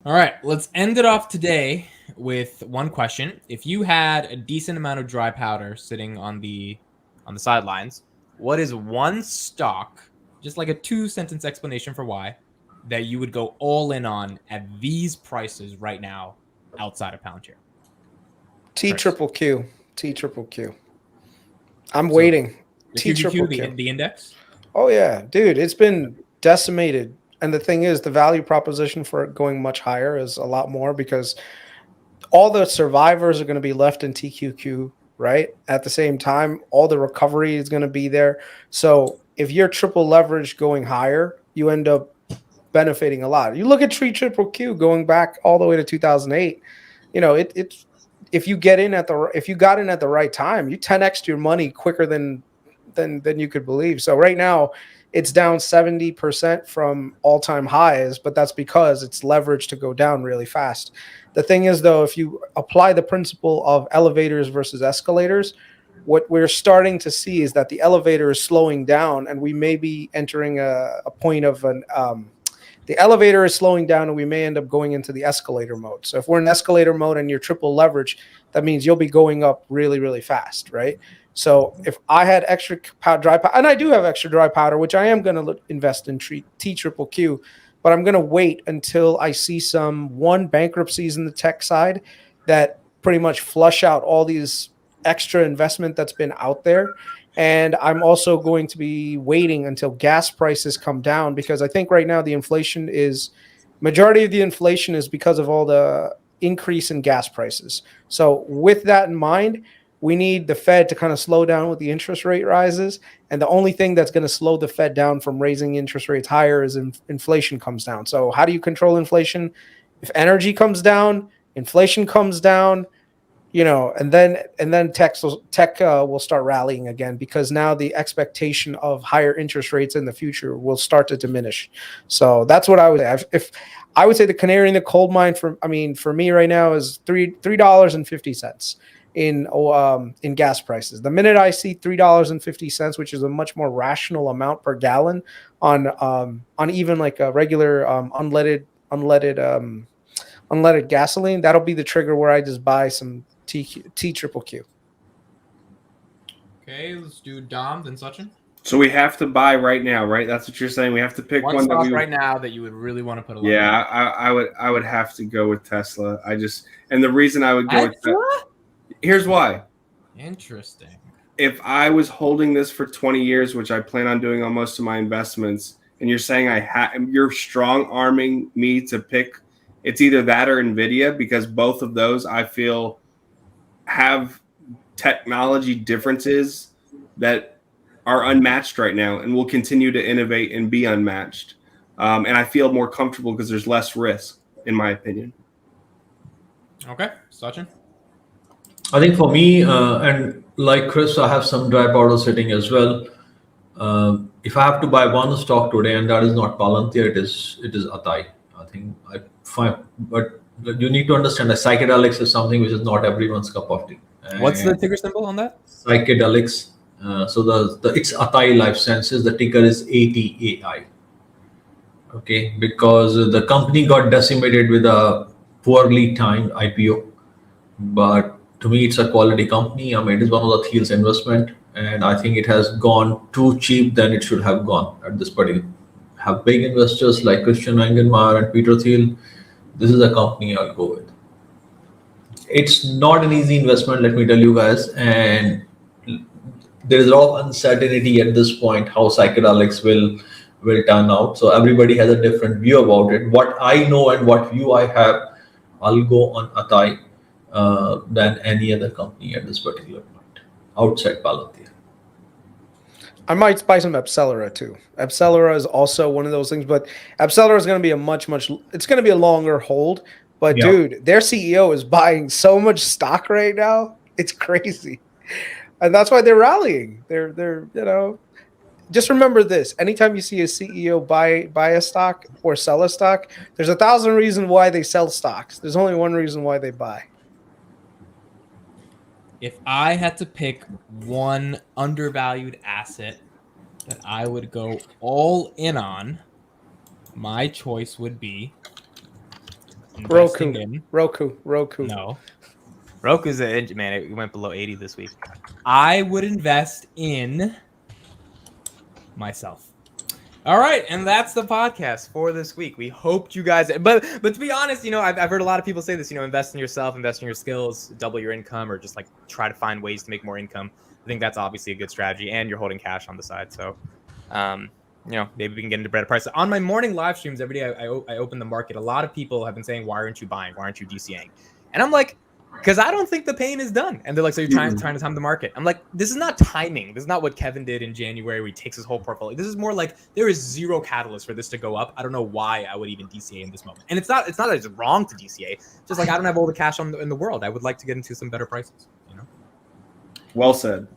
All right, let's end it off today with one question. If you had a decent amount of dry powder sitting on the sidelines, what is one stock, just like a 2 sentence explanation for why, that you would go all in on at these prices right now outside of Palantir? T Chris. triple Q. T triple Q. I'm So waiting. the T QQQ, triple Q. the index. Oh yeah, dude, it's been decimated. And the thing is, the value proposition for it going much higher is a lot more because all the survivors are going to be left in TQQ, right? At the same time, all the recovery is going to be there. So if you're triple leverage going higher, you end up benefiting a lot. You look at Tree Triple Q going back all the way to 2008. You know, it's if you get in at the if you got in at the right time, you 10x your money quicker than you could believe. So right now, it's down 70% from all-time highs, but that's because it's leveraged to go down really fast. The thing is, though, if you apply the principle of elevators versus escalators, what we're starting to see is that the elevator is slowing down, and we may be entering a point of an the elevator is slowing down, and we may end up going into the escalator mode. So if we're in escalator mode and you're triple leverage, that means you'll be going up really, really fast, right? So if I had extra dry powder, and I do have extra dry powder, which I am going to invest in T triple Q, but I'm going to wait until I see some bankruptcies in the tech side that pretty much flush out all these extra investment that's been out there. And I'm also going to be waiting until gas prices come down because I think right now the inflation is majority of the inflation is because of all the increase in gas prices. So with that in mind, we need the Fed to kind of slow down with the interest rate rises. And the only thing that's going to slow the Fed down from raising interest rates higher is inflation comes down. So how do you control inflation? If energy comes down, inflation comes down, and then tech will start rallying again because now the expectation of higher interest rates in the future will start to diminish. So that's what I would say. If I would say the canary in the coal mine for me right now is $3.50 in gas prices. The minute I see $3.50, which is a much more rational amount per gallon on even like a regular unleaded gasoline, that'll be the trigger where I just buy some T triple Q. Okay, let's do Dom, then Sachin. So we have to buy right now, right? That's what you're saying. We have to pick One one that stock we right now that you would really want to put a lot. Yeah, I would have to go with Tesla. And the reason I would go with Tesla, here's why. Interesting. If I was holding this for 20 years, which I plan on doing on most of my investments, and you're saying you're strong arming me to pick, it's either that or NVIDIA, because both of those I feel have technology differences that are unmatched right now and will continue to innovate and be unmatched. And I feel more comfortable because there's less risk, in my opinion. Okay, Sachin? I think for me, and like Chris, I have some dry powder sitting as well. If I have to buy one stock today, and that is not Palantir, it is Atai. I think I find, but you need to understand that psychedelics is something which is not everyone's cup of tea. What's the ticker symbol on that? Psychedelics. So it's Atai Life Sciences. The ticker is ATAI. Okay, because the company got decimated with a poorly timed IPO, but to me, it's a quality company. I mean, it is one of the Thiel's investment, and I think it has gone too cheap than it should have gone at this particular. Have big investors like Christian Engelmeyer and Peter Thiel. This is a company I'll go with. It's not an easy investment, let me tell you guys, and there is a lot of uncertainty at this point how psychedelics will turn out. So everybody has a different view about it. What I know and what view I have, I'll go on Atai than any other company at this particular point outside Palantir. I might buy some Epsilera too. Epsilera is also one of those things, but Epsilera is going to be it's going to be a longer hold. But Yeah. Dude, their CEO is buying so much stock right now. It's crazy. And that's why they're rallying. They're just remember this. Anytime you see a CEO buy a stock or sell a stock, there's 1,000 reasons why they sell stocks. There's only one reason why they buy. If I had to pick one undervalued asset that I would go all in on, my choice would be investing in Roku. no. Roku's man. It went below 80 this week. I would invest in myself. All right, and that's the podcast for this week. We hoped you guys, but to be honest, I've heard a lot of people say this. Invest in yourself, invest in your skills, double your income, or just like try to find ways to make more income. I think that's obviously a good strategy, and you're holding cash on the side. So, maybe we can get into better prices. On my morning live streams every day, I open the market. A lot of people have been saying, "Why aren't you buying? Why aren't you DCAing?" And I'm like, because I don't think the pain is done. And they're like, so you're trying to time the market. I'm like, this is not timing. This is not what Kevin did in January where he takes his whole portfolio. This is more like there is zero catalyst for this to go up. I don't know why I would even DCA in this moment. And it's not that it's wrong to DCA. Just like I don't have all the cash in the world. I would like to get into some better prices. Well said.